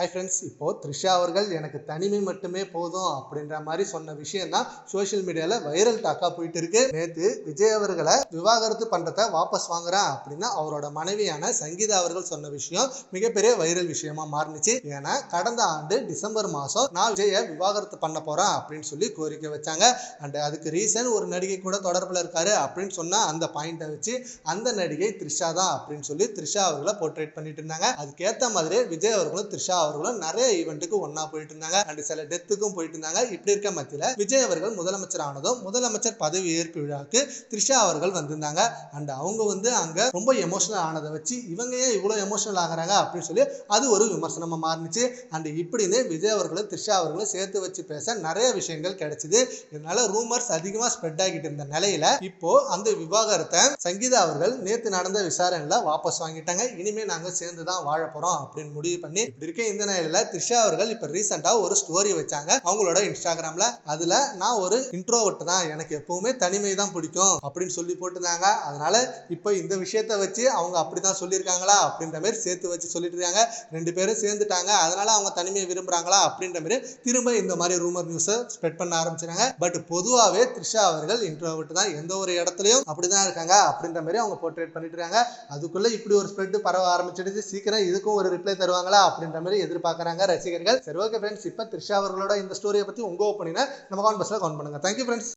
Hi friends, இப்போது த்ரிஷா அவர்கள் எனக்கு தனிமை மட்டுமே போதும் அப்படின்ற மாதிரி சொன்ன விஷயம் தான் சோஷியல் மீடியாவில் வைரல் டாக்காக போயிட்டு இருக்கு. நேற்று விஜய் அவர்களை விவாகரத்து பண்ணுறதை வாபஸ் வாங்குறேன் அப்படின்னு அவரோட மனைவியான சங்கீதா அவர்கள் சொன்ன விஷயம் மிகப்பெரிய வைரல் விஷயமா மாறினுச்சு. ஏன்னா கடந்த ஆண்டு டிசம்பர் மாதம் நான் விஜயை விவாகரத்து பண்ண போகிறேன் அப்படின்னு சொல்லி கோரிக்கை வச்சாங்க. அண்ட் அதுக்கு ரீசன் ஒரு நடிகை கூட தொடர்பில் இருக்காரு அப்படின்னு சொன்ன அந்த பாயிண்டை வச்சு அந்த நடிகை த்ரிஷா தான் அப்படின்னு சொல்லி த்ரிஷா அவர்களை போர்ட்ரேட் பண்ணிட்டு இருந்தாங்க. அதுக்கேற்ற மாதிரி விஜய் அவர்களும் த்ரிஷா அவர்களும் நிறைய ஈவெண்ட்டுக்கு ஒன்னா போயிட்டு இருந்தாங்க. அண்ட் சில டெத்துக்கும் போயிட்டு இருந்தாங்க. இப்படி இருக்க மத்தியில விஜய் அவர்கள் முதலமைச்சர் ஆனதும் முதலமைச்சர் பதவி ஏற்பு விழாவுக்கு த்ரிஷா அவர்கள் வந்திருந்தாங்க. அண்ட் அவங்க அங்க ரொம்ப எமோஷனல் ஆனதை வச்சு இவங்க ஏன் இவ்வளவு எமோஷனல் ஆகுறாங்க அப்படின்னு சொல்லி அது ஒரு விமர்சனமா மாறினுச்சு. அண்ட் இப்படின்னு விஜய் அவர்களும் த்ரிஷா அவர்களும் சேர்த்து வச்சு பேச நிறைய விஷயங்கள் கிடைச்சது. இதனால ரூமர்ஸ் அதிகமா ஸ்ப்ரெட் ஆகிட்டு இருந்த நிலையில இப்போ அந்த விவாகரத்தை சங்கீதா அவர்கள் நேத்து நடந்த விசாரணையில வாபஸ் வாங்கிட்டாங்க. இனிமே நாங்க சேர்ந்துதான் வாழ போறோம் அப்படின்னு முடிவு பண்ணி இப்படி இருக்க இந்த நிலையில த்ரிஷா அவர்கள் இப்ப ரீசெண்டா ஒரு ஸ்டோரி வச்சாங்க அவங்களோட இன்ஸ்டாகிராம்ல. அதுல நான் ஒரு இன்ட்ரோவர்ட் தான், எனக்கு எப்பவுமே தனிமை தான் பிடிக்கும் அப்படின்னு சொல்லி போட்டுருந்தாங்க. அதனால இப்ப இந்த விஷயத்த வச்சு அவங்க அப்படிதான் சொல்லியிருக்காங்களா அப்படின்ற மாதிரி சேர்த்து வச்சு சொல்லிட்டு இருக்காங்க. ரெண்டு பேரும் சேர்ந்துட்டாங்க, அதனால அவங்க தனிமையை விரும்புறாங்களா அப்படின்ற மாதிரி திரும்ப இந்த மாதிரி ரூமர் நியூஸ் ஸ்ப்ரெட் பண்ண ஆரம்பிச்சாங்க. பட் பொதுவாகவே த்ரிஷா அவர்கள் இன்ட்ரோவர்ட் தான், எந்த ஒரு இடத்துலயும் அப்படிதான் இருக்காங்க அப்படின்ற மாதிரி அவங்க போர்ட்ரேட் பண்ணிட்டு இருக்காங்க. அதுக்குள்ள இப்படி ஒரு ஸ்ப்ரெட் பரவ ஆரம்பிச்சிடுச்சு. சீக்கிரம் இதுக்கும் ஒரு ரிப்ளை தருவாங்களா அப்படின்ற மாதிரி எதிர்பார்க்கறாங்க ரசிகர்கள். சரி, ஓகே ஃப்ரெண்ட்ஸ், இப்போ த்ரிஷா அவர்களோட இந்த ஸ்டோரியை பத்தி உங்க ஒப்பீனியனை நம்ம கமெண்ட் பாக்ஸ்ல கமெண்ட் பண்ணுங்க. Thank you friends.